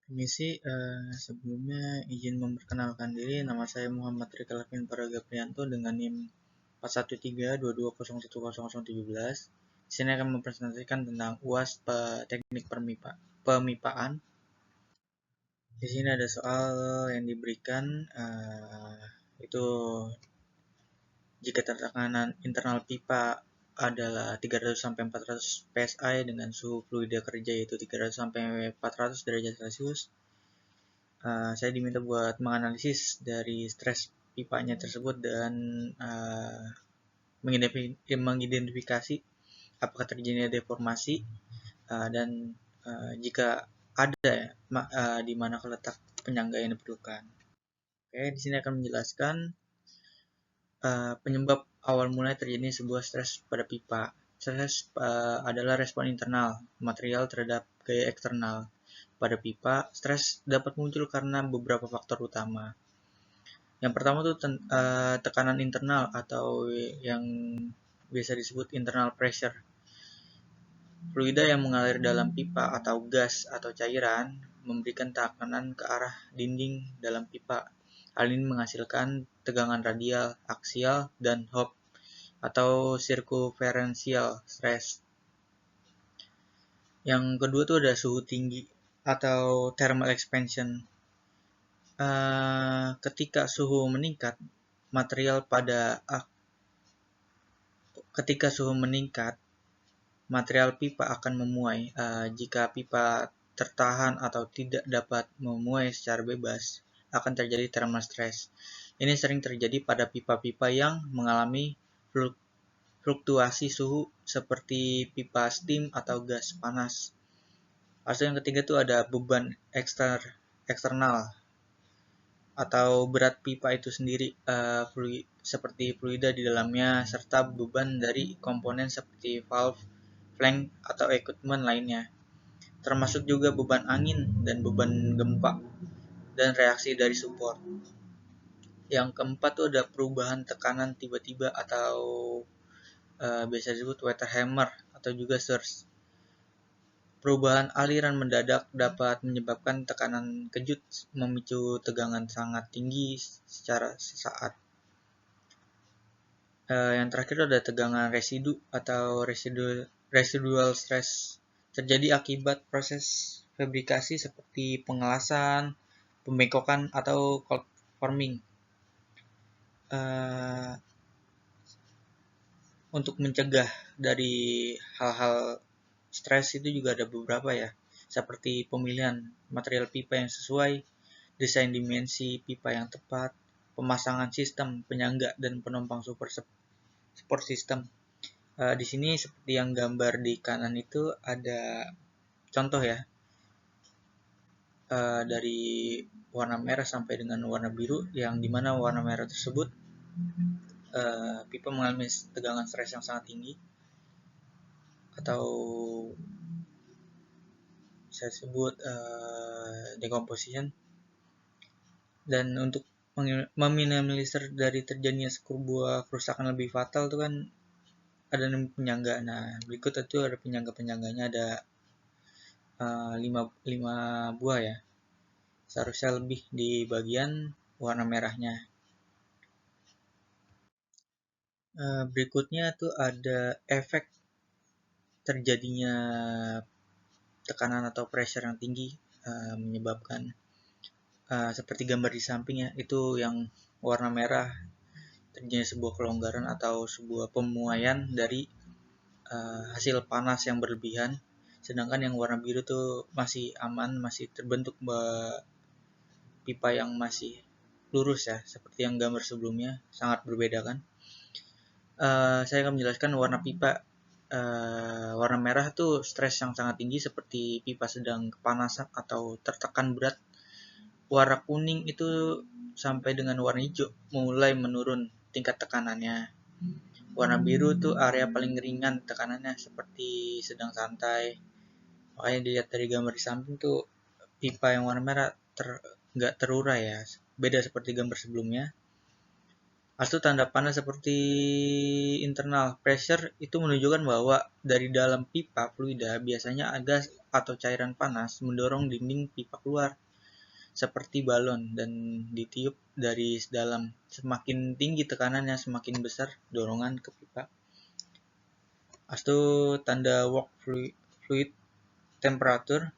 Permisi, sebelumnya izin memperkenalkan diri. Nama saya Muhammad Rika Levin Paraga Prianto dengan NIM 41322011017. Di sini akan mempresentasikan tentang UAS Teknik Pemipaan. Di sini ada soal yang diberikan, itu jika tekanan internal pipa adalah 300 sampai 400 PSI dengan suhu fluida kerja yaitu 300 sampai 400 derajat Celcius. Saya diminta buat menganalisis dari stres pipanya tersebut dan mengidentifikasi apakah terjadinya deformasi dan jika ada di mana letak penyangga yang diperlukan. Oke, di sini akan menjelaskan penyebab awal mulai terjadinya sebuah stres pada pipa. Stres adalah respon internal material terhadap gaya eksternal. Pada pipa, stres dapat muncul karena beberapa faktor utama. Yang pertama tuh tekanan internal atau yang biasa disebut internal pressure. Fluida yang mengalir dalam pipa atau gas atau cairan memberikan tekanan ke arah dinding dalam pipa. Hal ini menghasilkan tegangan radial, aksial, dan Hop atau circumferential stress. Yang kedua tuh ada suhu tinggi atau thermal expansion. Ketika suhu meningkat, material pipa akan memuai. Jika pipa tertahan atau tidak dapat memuai secara bebas, akan terjadi thermal stress. Ini sering terjadi pada pipa-pipa yang mengalami fluktuasi suhu seperti pipa steam atau gas panas. Yang ketiga itu ada beban eksternal atau berat pipa itu sendiri, seperti fluida di dalamnya, serta beban dari komponen seperti valve, flank, atau equipment lainnya, termasuk juga beban angin dan beban gempa, dan reaksi dari support. Yang keempat tuh ada perubahan tekanan tiba-tiba atau biasa disebut water hammer atau juga surge. Perubahan aliran mendadak dapat menyebabkan tekanan kejut, memicu tegangan sangat tinggi secara sesaat. Yang terakhir ada tegangan residu atau residual stress. Terjadi akibat proses fabrikasi seperti pengelasan, pembengkokan, atau cold forming. Untuk mencegah dari hal-hal stres itu juga ada beberapa ya, seperti pemilihan material pipa yang sesuai, desain dimensi pipa yang tepat, pemasangan sistem penyangga dan penopang support system. Di sini seperti yang gambar di kanan itu ada contoh ya, dari warna merah sampai dengan warna biru, yang dimana warna merah tersebut pipa mengalami tegangan stres yang sangat tinggi atau saya sebut decomposition. Dan untuk meminimalisir dari terjadinya sebuah kerusakan lebih fatal itu kan ada penyangga. Nah, berikut itu ada penyangga-penyangganya, ada 5 buah ya. Seharusnya lebih di bagian warna merahnya. Berikutnya tuh ada efek terjadinya tekanan atau pressure yang tinggi, menyebabkan seperti gambar di sampingnya, itu yang warna merah terjadinya sebuah kelonggaran atau sebuah pemuaian dari hasil panas yang berlebihan, sedangkan yang warna biru tuh masih aman, masih terbentuk pipa yang masih lurus ya, seperti yang gambar sebelumnya, sangat berbeda kan. Saya akan menjelaskan warna pipa. Warna merah tuh stres yang sangat tinggi seperti pipa sedang kepanasan atau tertekan berat. Warna kuning itu sampai dengan warna hijau mulai menurun tingkat tekanannya. Warna biru tuh area paling ringan tekanannya, seperti sedang santai. Makanya dilihat dari gambar di samping tuh pipa yang warna merah nggak terurai ya, beda seperti gambar sebelumnya. Astu tanda panas seperti internal pressure itu menunjukkan bahwa dari dalam pipa fluida biasanya ada gas atau cairan panas mendorong dinding pipa keluar seperti balon dan ditiup dari dalam. Semakin tinggi tekanannya, semakin besar dorongan ke pipa. Astu tanda work fluid temperature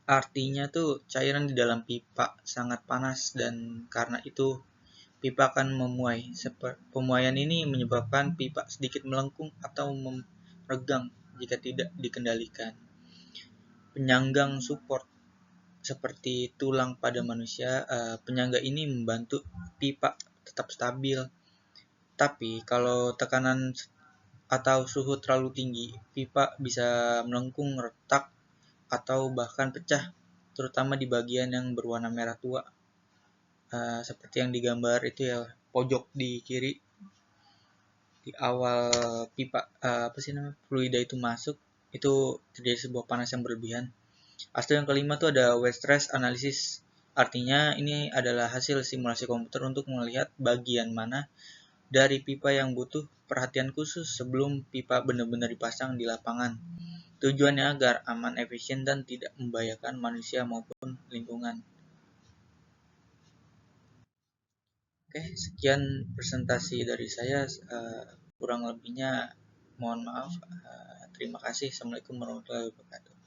artinya tuh cairan di dalam pipa sangat panas dan karena itu pipa akan memuai. Pemuaian ini menyebabkan pipa sedikit melengkung atau meregang jika tidak dikendalikan. Penyanggang support seperti tulang pada manusia, penyangga ini membantu pipa tetap stabil. Tapi kalau tekanan atau suhu terlalu tinggi, pipa bisa melengkung, retak, atau bahkan pecah, terutama di bagian yang berwarna merah tua. Seperti yang digambar itu ya, pojok di kiri di awal pipa fluida itu masuk, itu terjadi sebuah panas yang berlebihan. Aspek yang kelima tuh ada wet stress analysis. Artinya ini adalah hasil simulasi komputer untuk melihat bagian mana dari pipa yang butuh perhatian khusus sebelum pipa benar-benar dipasang di lapangan. Tujuannya agar aman, efisien, dan tidak membahayakan manusia maupun lingkungan. Oke, sekian presentasi dari saya. Kurang lebihnya mohon maaf. Terima kasih. Assalamualaikum warahmatullahi wabarakatuh.